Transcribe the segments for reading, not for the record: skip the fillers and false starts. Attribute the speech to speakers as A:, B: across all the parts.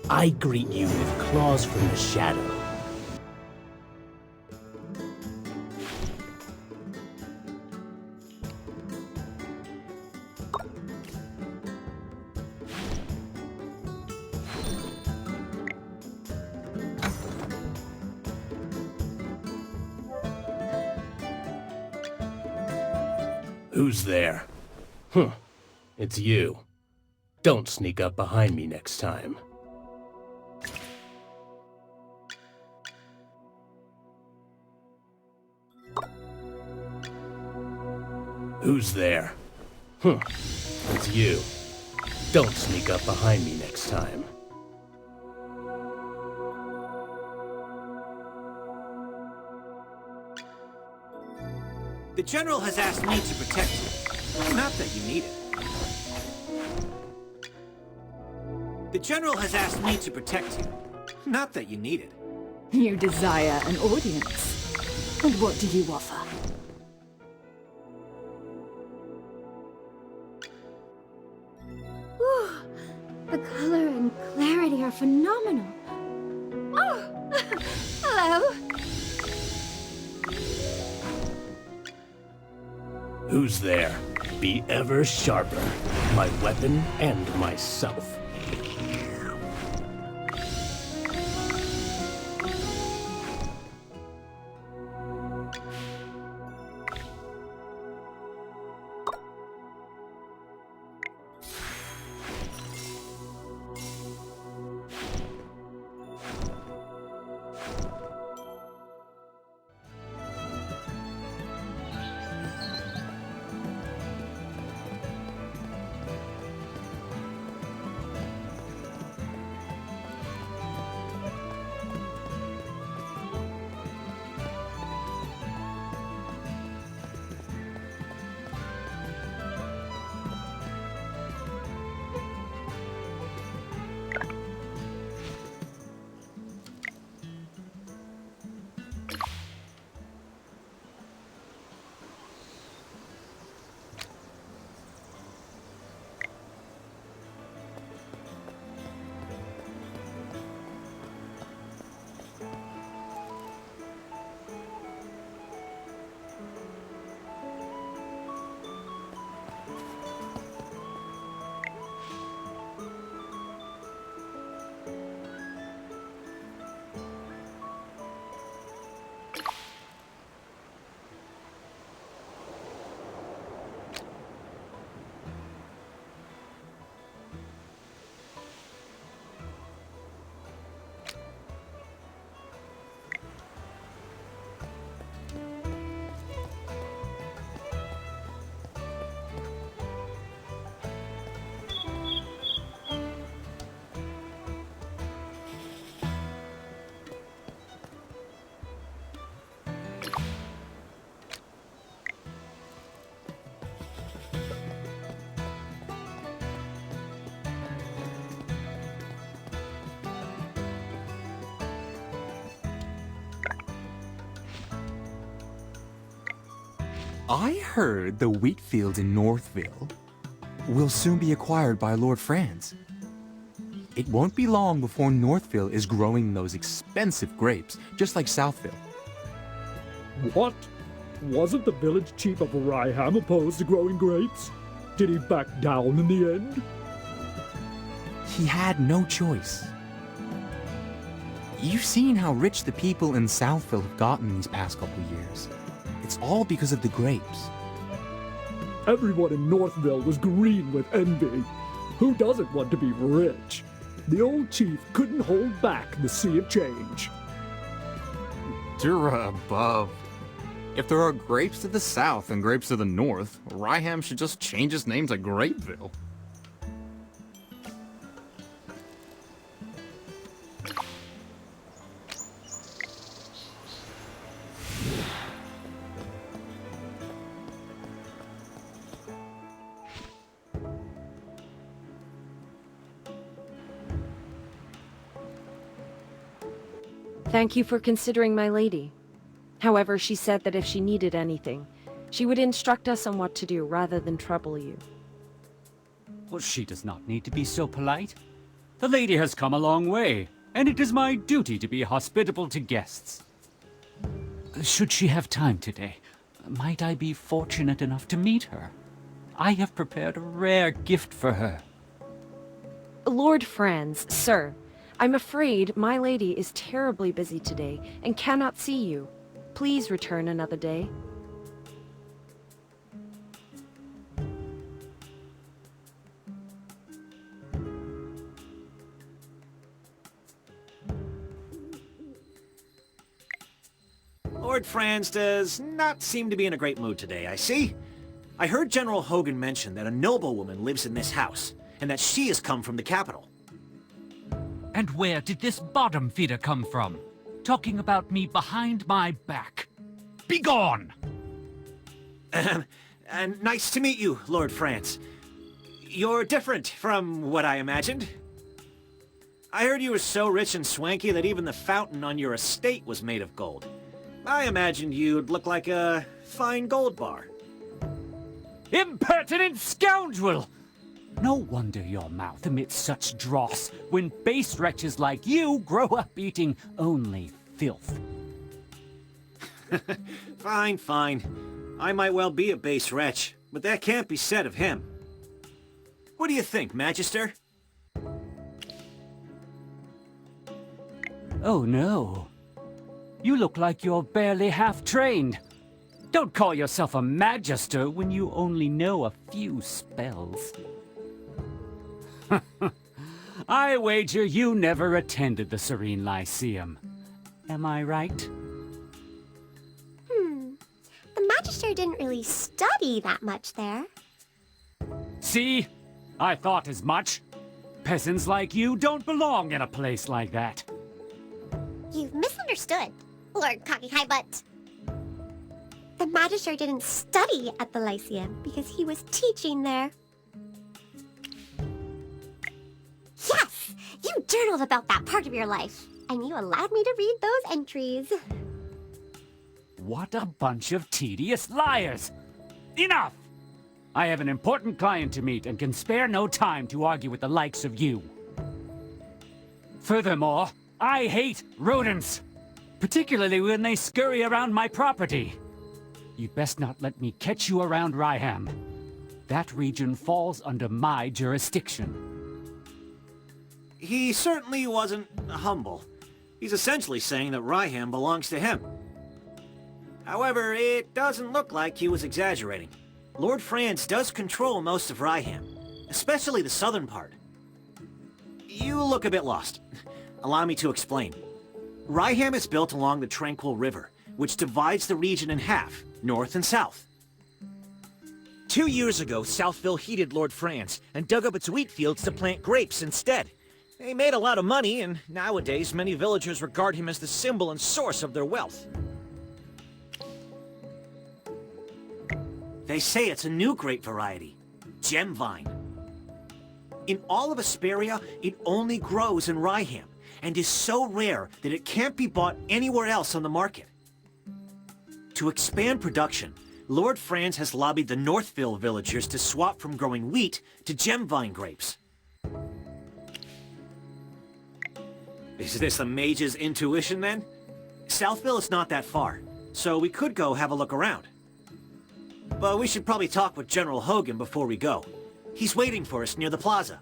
A: I greet you with claws from the shadow. Who's there? Huh, it's you. Don't sneak up behind me next time. Who's there? Huh, it's you. Don't sneak up behind me next time.
B: The General has asked me to protect you. Not that you need it. The General has asked me to protect you. Not that you need it.
C: You desire an audience. And what do you offer?
D: Ooh, the color and clarity are phenomenal. Oh, hello.
A: Who's there? Be ever sharper. My weapon and myself.
E: I heard the wheat field in Northville will soon be acquired by Lord Franz. It won't be long before Northville is growing those expensive grapes, just like Southville.
F: What? Wasn't the village chief of Rhyham opposed to growing grapes? Did he back down in the end?
E: He had no choice. You've seen how rich the people in Southville have gotten these past couple years. It's all because of the grapes.
F: Everyone in Northville was green with envy. Who doesn't want to be rich? The old chief couldn't hold back the sea of change.
E: Dura above. If there are grapes to the south and grapes to the north, Rhyham should just change its name to Grapeville.
G: Thank you for considering my lady. However, she said that if she needed anything, she would instruct us on what to do rather than trouble you.
H: Well, she does not need to be so polite. The lady has come a long way, and it is my duty to be hospitable to guests. Should she have time today, might I be fortunate enough to meet her? I have prepared a rare gift for her.
G: Lord Franz, sir, I'm afraid my lady is terribly busy today and cannot see you. Please return another day.
B: Lord Franz does not seem to be in a great mood today, I see. I heard General Hogan mention that a noblewoman lives in this house, and that she has come from the capital.
H: And where did this bottom feeder come from? Talking about me behind my back. Begone!
B: And nice to meet you, Lord Franz. You're different from what I imagined. I heard you were so rich and swanky that even the fountain on your estate was made of gold. I imagined you'd look like a fine gold bar.
H: Impertinent scoundrel! No wonder your mouth emits such dross when base wretches like you grow up eating only filth.
B: Fine, fine. I might well be a base wretch, but that can't be said of him. What do you think, Magister?
H: Oh no. You look like you're barely half-trained. Don't call yourself a magister when you only know a few spells. I wager you never attended the Serene Lyceum. Am I right?
D: The Magister didn't really study that much there.
H: See? I thought as much. Peasants like you don't belong in a place like that.
D: You've misunderstood, Lord Cocky High Butt. The Magister didn't study at the Lyceum because he was teaching there. Yes! You journaled about that part of your life, and you allowed me to read those entries.
H: What a bunch of tedious liars! Enough! I have an important client to meet and can spare no time to argue with the likes of you. Furthermore, I hate rodents, particularly when they scurry around my property. You'd best not let me catch you around Ryham. That region falls under my jurisdiction.
B: He certainly wasn't humble. He's essentially saying that Ryham belongs to him. However, it doesn't look like he was exaggerating. Lord Franz does control most of Ryham, especially the southern part. You look a bit lost. Allow me to explain. Ryham is built along the Tranquil River, which divides the region in half, north and south.
I: 2 years ago, Southville heeded Lord Franz and dug up its wheat fields to plant grapes instead. They made a lot of money, and nowadays many villagers regard him as the symbol and source of their wealth.
B: They say it's a new grape variety, Gemvine. In all of Asperia, it only grows in Ryham, and is so rare that it can't be bought anywhere else on the market. To expand production, Lord Franz has lobbied the Northville villagers to swap from growing wheat to Gemvine grapes. Is this a mage's intuition, then? Southville is not that far, so we could go have a look around. But we should probably talk with General Hogan before we go. He's waiting for us near the plaza.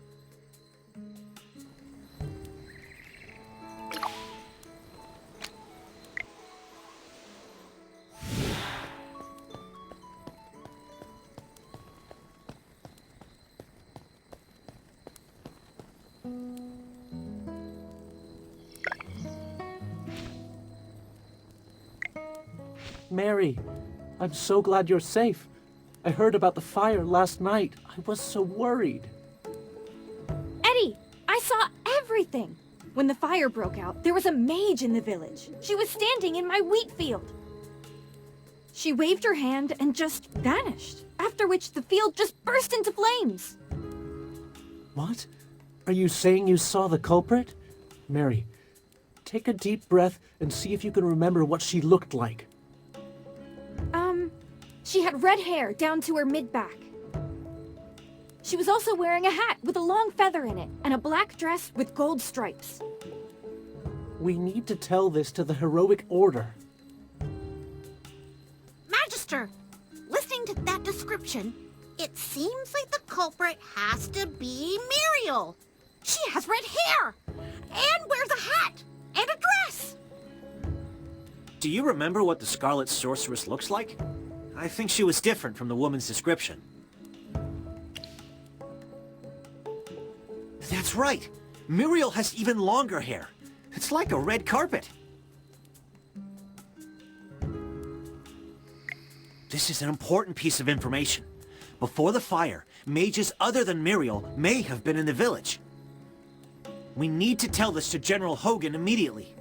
A: Mary, I'm so glad you're safe. I heard about the fire last night. I was so worried.
J: Eddie, I saw everything. When the fire broke out, there was a mage in the village. She was standing in my wheat field. She waved her hand and just vanished, after which the field just burst into flames.
A: What? Are you saying you saw the culprit? Mary, take a deep breath and see if you can remember what she looked like.
J: She had red hair down to her mid-back. She was also wearing a hat with a long feather in it, and a black dress with gold stripes.
A: We need to tell this to the heroic order.
K: Magister, listening to that description, it seems like the culprit has to be Muriel. She has red hair, and wears a hat, and a dress.
B: Do you remember what the Scarlet Sorceress looks like? I think she was different from the woman's description. That's right! Muriel has even longer hair. It's like a red carpet. This is an important piece of information. Before the fire, mages other than Muriel may have been in the village. We need to tell this to General Hogan immediately.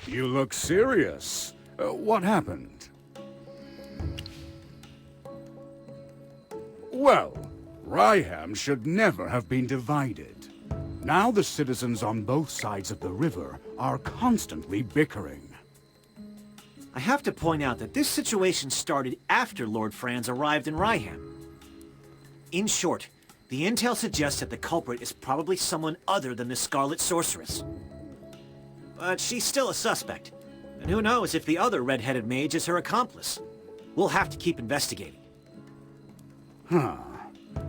L: You look serious. What happened? Well, Ryham should never have been divided. Now the citizens on both sides of the river are constantly bickering.
B: I have to point out that this situation started after Lord Franz arrived in Ryham. In short, the intel suggests that the culprit is probably someone other than the Scarlet Sorceress. But she's still a suspect, and who knows if the other red-headed mage is her accomplice. We'll have to keep investigating.
L: Huh.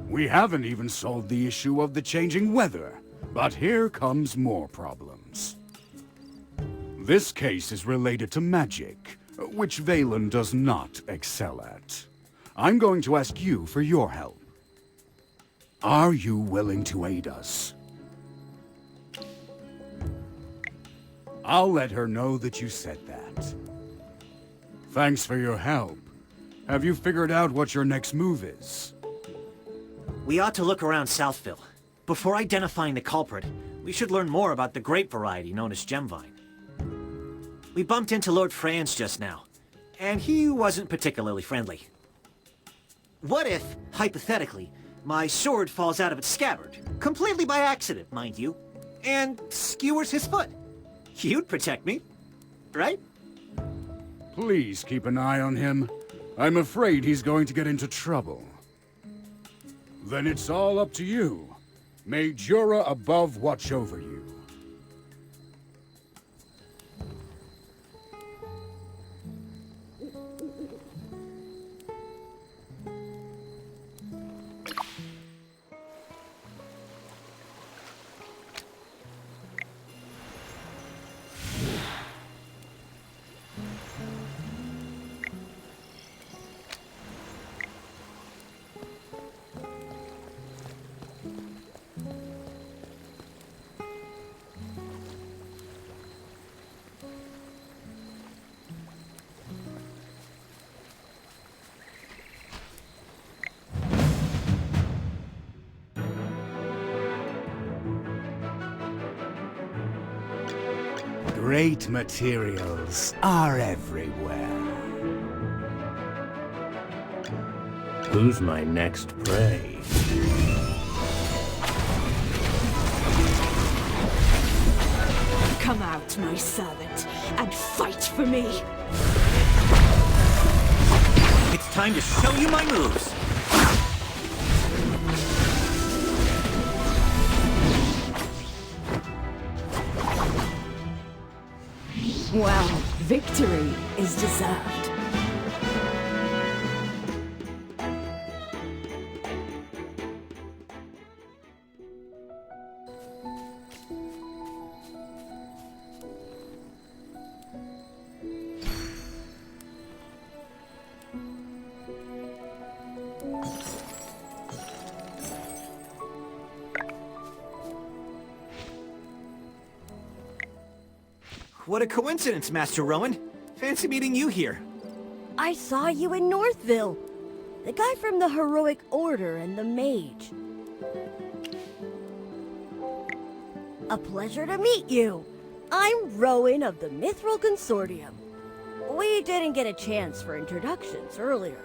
L: We haven't even solved the issue of the changing weather, but here comes more problems. This case is related to magic, which Valen does not excel at. I'm going to ask you for your help. Are you willing to aid us? I'll let her know that you said that. Thanks for your help. Have you figured out what your next move is?
B: We ought to look around Southville. Before identifying the culprit, we should learn more about the grape variety known as Gemvine. We bumped into Lord Franz just now, and he wasn't particularly friendly. What if, hypothetically, my sword falls out of its scabbard, completely by accident, mind you, and skewers his foot? You'd protect me, right?
L: Please keep an eye on him. I'm afraid he's going to get into trouble. Then it's all up to you. May Jura above watch over you. Great materials are everywhere.
A: Who's my next prey?
C: Come out, my servant, and fight for me.
B: It's time to show you my moves!
C: Well, victory is deserved.
B: What a coincidence, Master Rowan. Fancy meeting you here.
M: I saw you in Northville. The guy from the Heroic Order and the Mage. A pleasure to meet you. I'm Rowan of the Mithril Consortium. We didn't get a chance for introductions earlier.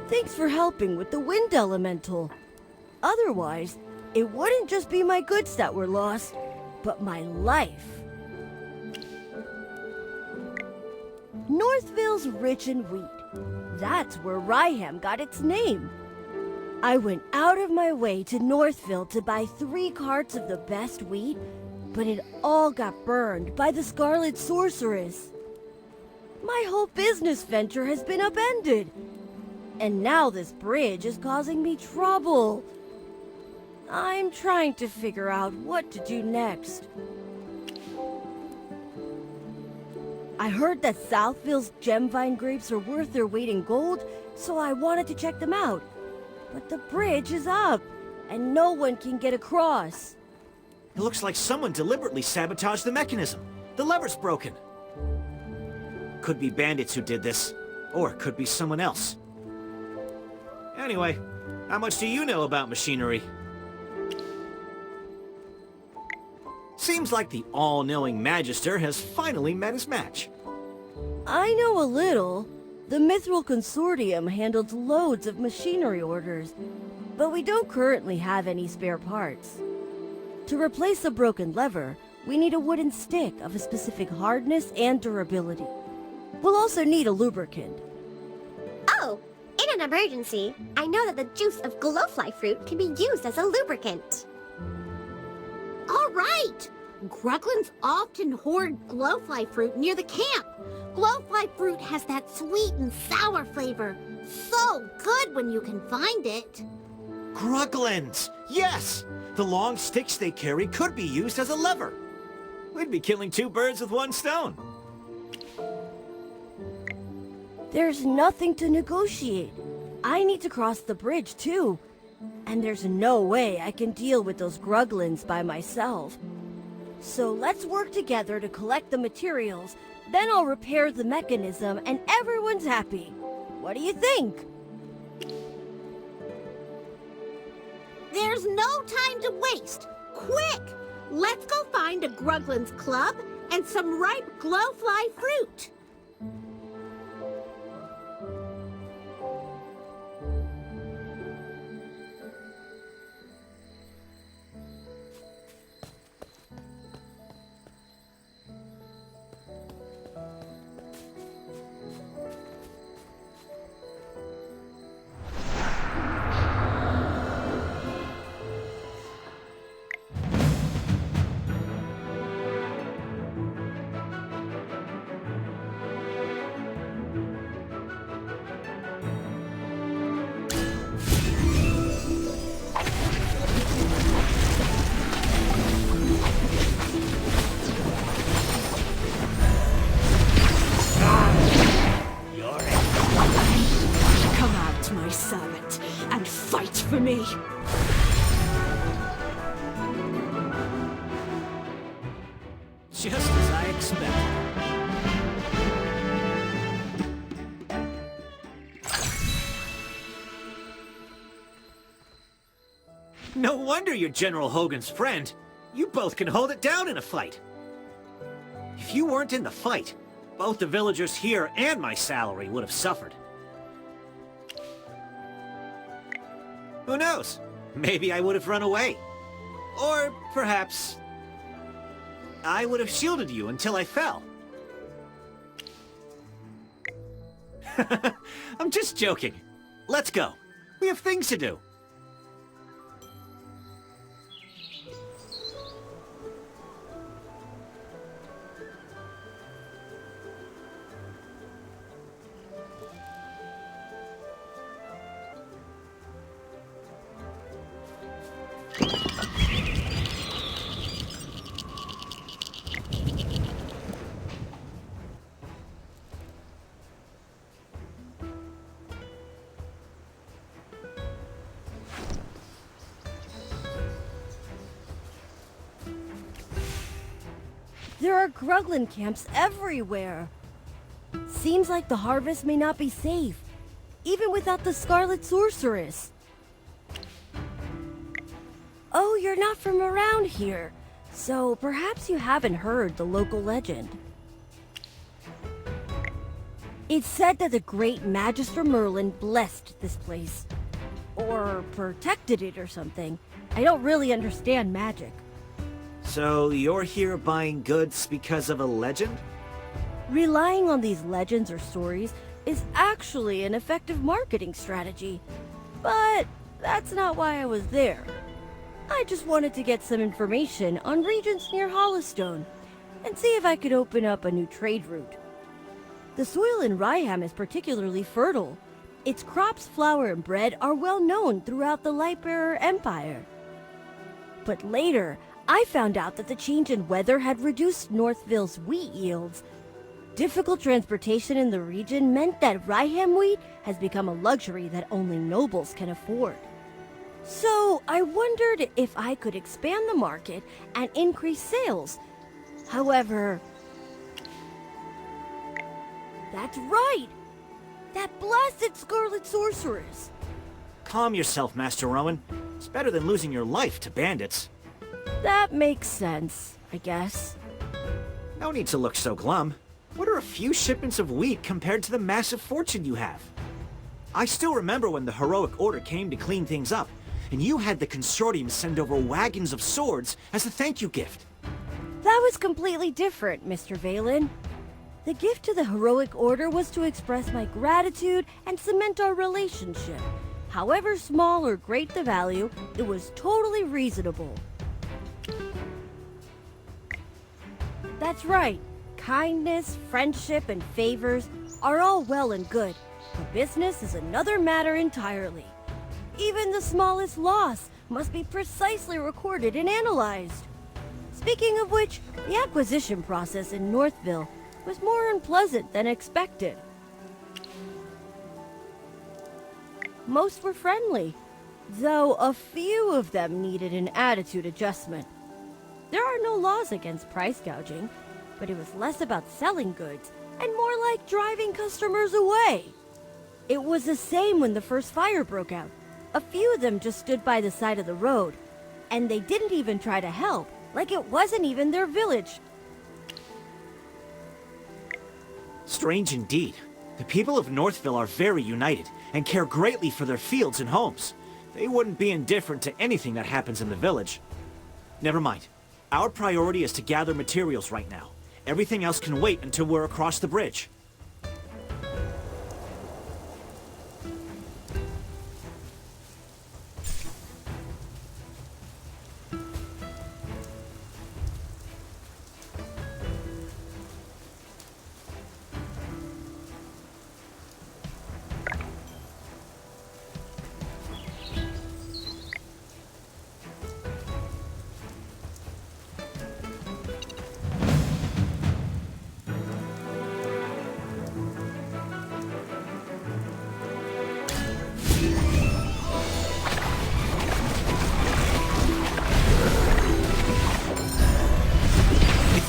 M: Thanks for helping with the Wind Elemental. Otherwise, it wouldn't just be my goods that were lost, but my life. Northville's rich in wheat. That's where Ryham got its name. I went out of my way to Northville to buy 3 carts of the best wheat, but it all got burned by the Scarlet Sorceress. My whole business venture has been upended. And now this bridge is causing me trouble. I'm trying to figure out what to do next. I heard that Southville's Gemvine grapes are worth their weight in gold, so I wanted to check them out. But the bridge is up, and no one can get across.
B: It looks like someone deliberately sabotaged the mechanism. The lever's broken. Could be bandits who did this, or it could be someone else. Anyway, how much do you know about machinery? Seems like the all-knowing Magister has finally met his match.
M: I know a little. The Mithril Consortium handles loads of machinery orders, but we don't currently have any spare parts. To replace a broken lever, we need a wooden stick of a specific hardness and durability. We'll also need a lubricant.
D: Oh, in an emergency, I know that the juice of glowfly fruit can be used as a lubricant.
K: All right! Gruglins often hoard glowfly fruit near the camp. Glowfly fruit has that sweet and sour flavor. So good when you can find it.
B: Gruglins! Yes! The long sticks they carry could be used as a lever. We'd be killing 2 birds with 1 stone.
M: There's nothing to negotiate. I need to cross the bridge too. And there's no way I can deal with those Gruglins by myself. So let's work together to collect the materials, then I'll repair the mechanism and everyone's happy. What do you think?
K: There's no time to waste. Quick! Let's go find a Gruglin's club and some ripe glowfly fruit.
C: For me.
B: Just as I expected. No wonder you're General Hogan's friend. You both can hold it down in a fight. If you weren't in the fight, both the villagers here and my salary would have suffered. Who knows? Maybe I would have run away. Or perhaps I would have shielded you until I fell. I'm just joking. Let's go. We have things to do.
M: There are Gruglin camps everywhere. Seems like the harvest may not be safe, even without the Scarlet Sorceress. Oh, you're not from around here, So perhaps you haven't heard the local legend. It's said that the great Magister Merlin blessed this place. Or protected it or something. I don't really understand magic.
B: So you're here buying goods because of a legend?
M: Relying on these legends or stories is actually an effective marketing strategy. But that's not why I was there. I just wanted to get some information on regions near Hollowstone and see if I could open up a new trade route. The soil in Ryham is particularly fertile. Its crops, flour, and bread are well known throughout the Lightbearer Empire. But later, I found out that the change in weather had reduced Northville's wheat yields. Difficult transportation in the region meant that Ryham wheat has become a luxury that only nobles can afford. So I wondered if I could expand the market and increase sales. However, that's right! That blasted Scarlet Sorceress!
B: Calm yourself, Master Rowan. It's better than losing your life to bandits.
M: That makes sense, I guess.
B: No need to look so glum. What are a few shipments of wheat compared to the massive fortune you have? I still remember when the Heroic Order came to clean things up, and you had the Consortium send over wagons of swords as a thank you gift.
M: That was completely different, Mr. Valen. The gift to the Heroic Order was to express my gratitude and cement our relationship. However small or great the value, it was totally reasonable. That's right. Kindness, friendship, and favors are all well and good, but business is another matter entirely. Even the smallest loss must be precisely recorded and analyzed. Speaking of which, the acquisition process in Northville was more unpleasant than expected. Most were friendly, though a few of them needed an attitude adjustment. There are no laws against price gouging, but it was less about selling goods and more like driving customers away. It was the same when the first fire broke out. A few of them just stood by the side of the road, and they didn't even try to help, like it wasn't even their village.
B: Strange indeed. The people of Northville are very united and care greatly for their fields and homes. They wouldn't be indifferent to anything that happens in the village. Never mind. Our priority is to gather materials right now. Everything else can wait until we're across the bridge.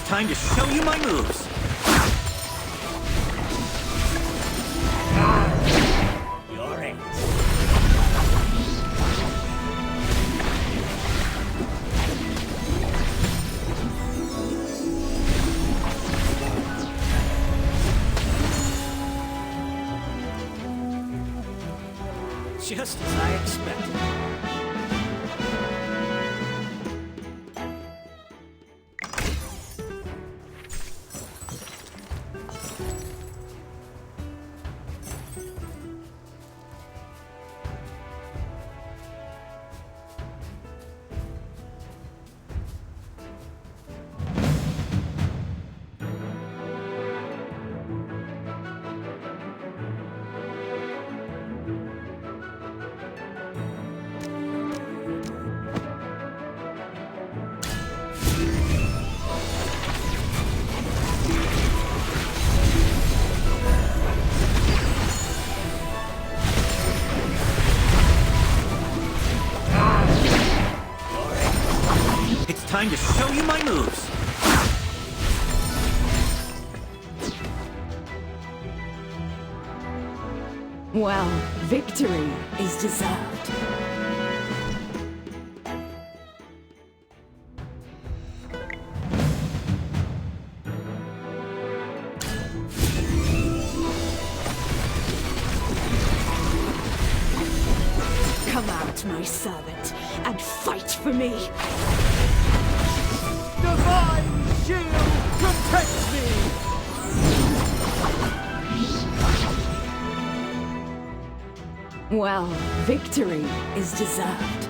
B: Time to show you my moves. Your ends. Just as I expected. Time to show you my moves.
C: Well, victory is deserved. out, my servant, and fight for me.
I: Divine shield protects me!
C: Well, victory is deserved.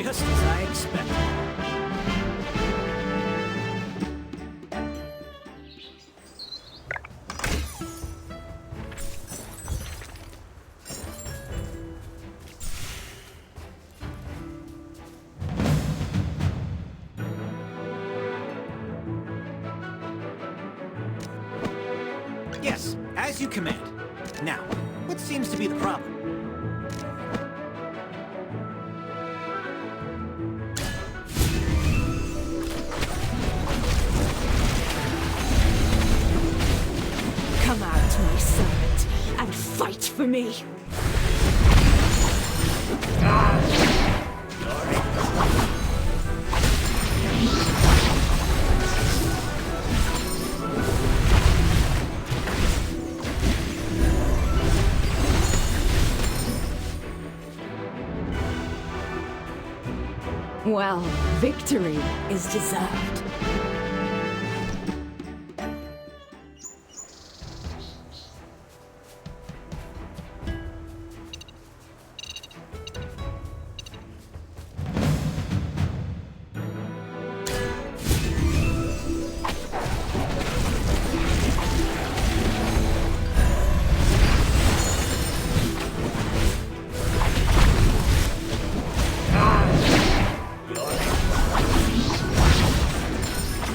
B: Just as I expected. Yes, as you command. Now, what seems to be the problem?
C: Come out, my servant, and fight for me. Well, victory is deserved.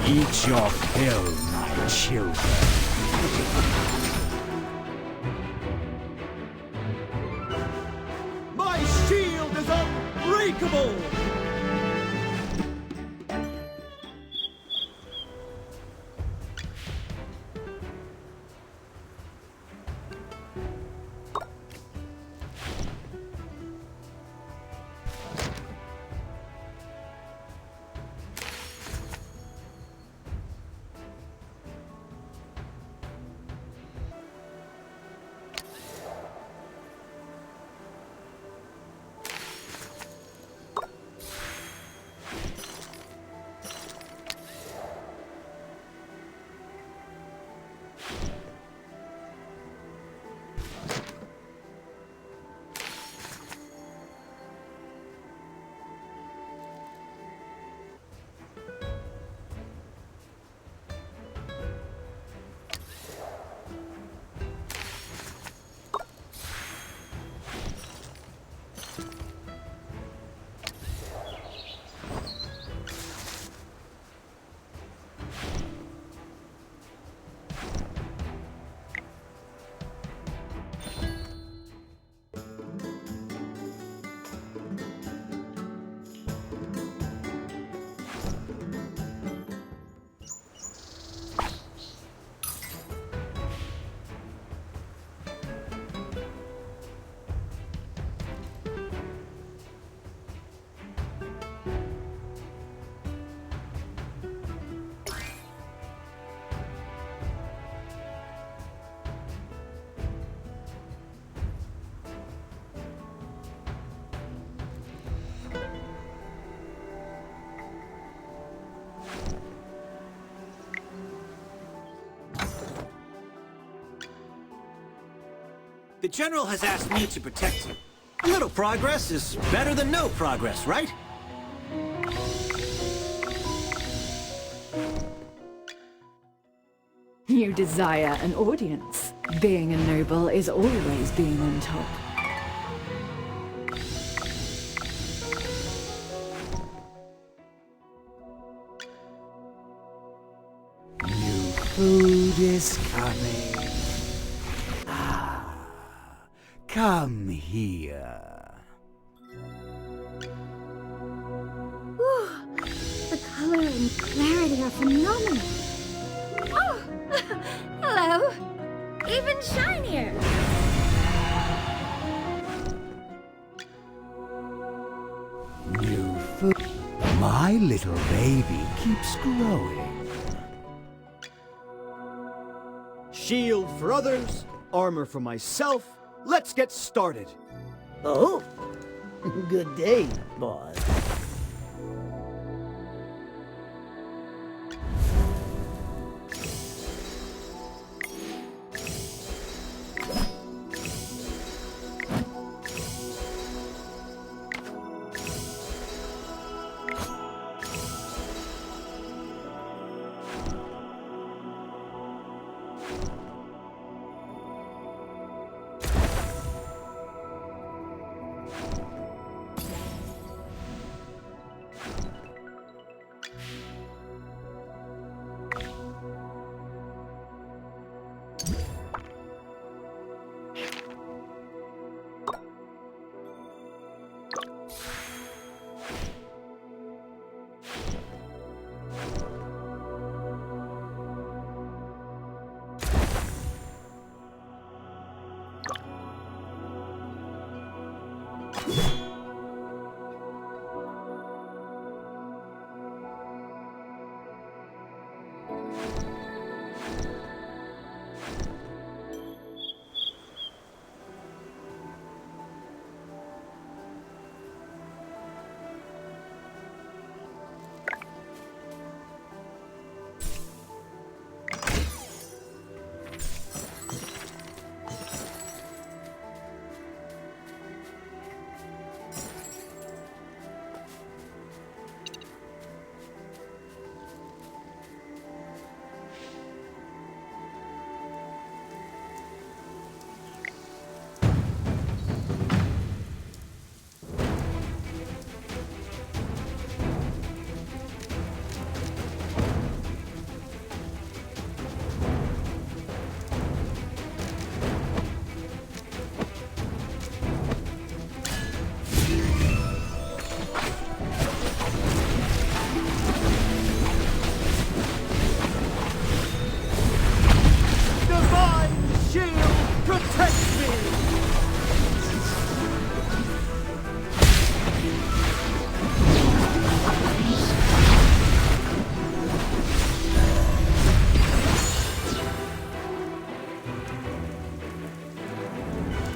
L: Eat your fill, my children.
I: My shield is unbreakable!
B: The General has asked me to protect you. A little progress is better than no progress, right?
C: You desire an audience. Being a noble is always being on top.
L: New food is coming. Come here.
K: Whew. The color and clarity are phenomenal. Oh, hello. Even shinier.
L: New food. My little baby keeps growing.
N: Shield for others, armor for myself. Let's get started.
O: Oh, good day, boss.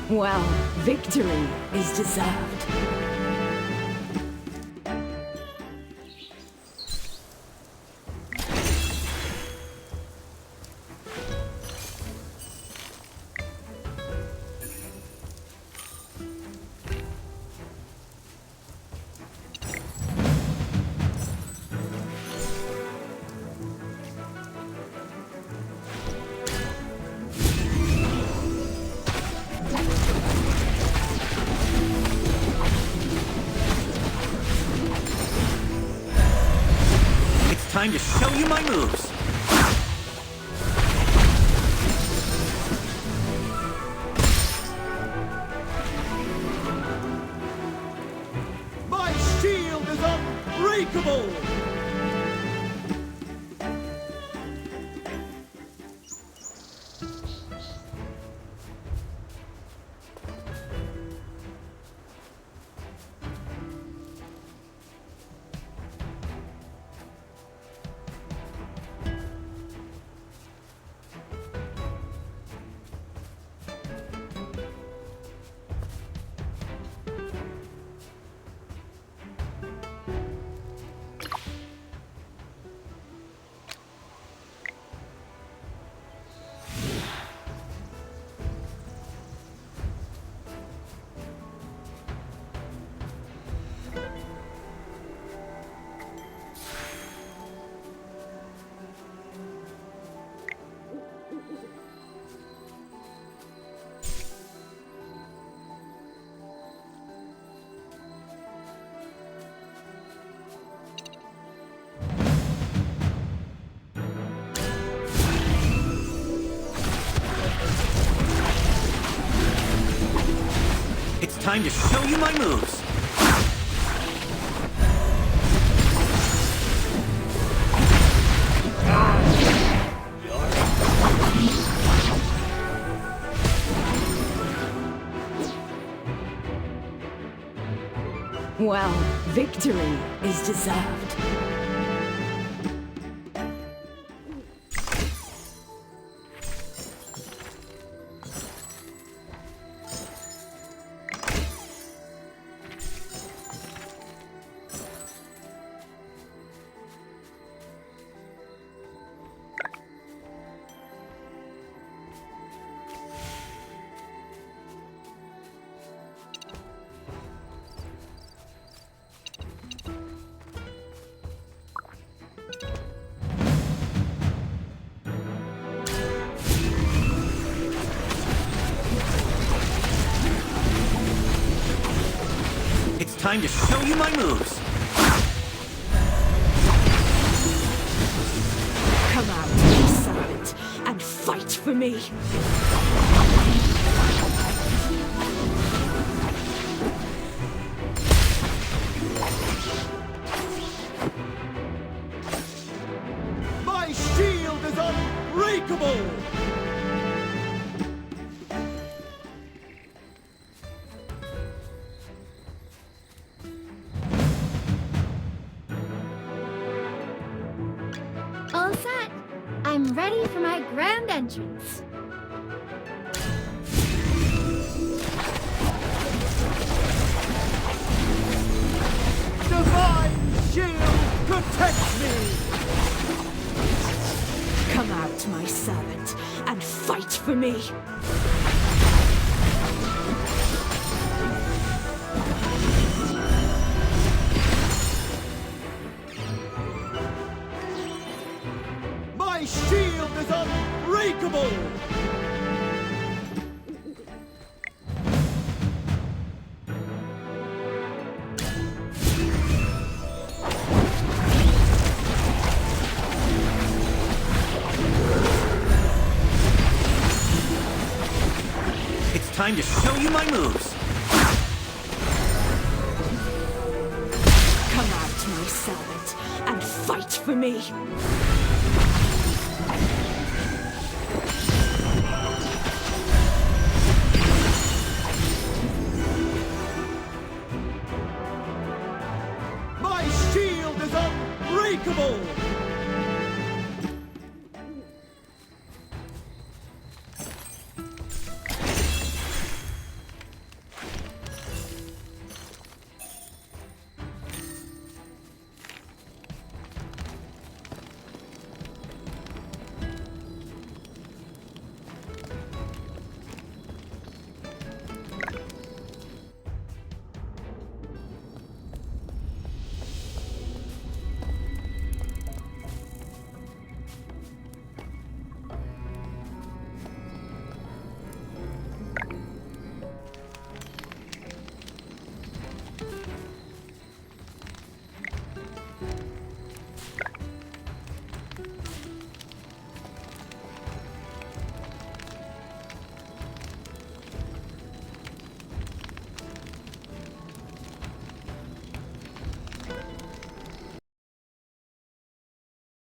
C: Well, victory is deserved.
B: Time to show you my moves.
N: My shield is unbreakable!
B: time to show you my moves.
C: Well, victory is deserved.
B: It's time to show you my moves.
C: Come out, you servant, and fight for me.
N: My shield is unbreakable!
D: All set. I'm ready for my grand entrance.
N: Divine shield, protect me!
C: Come out, my servant, and fight for me.
N: My shield is unbreakable!
B: It's time to show you my moves.
C: Come out, my servant, and fight for me.
N: My shield is unbreakable!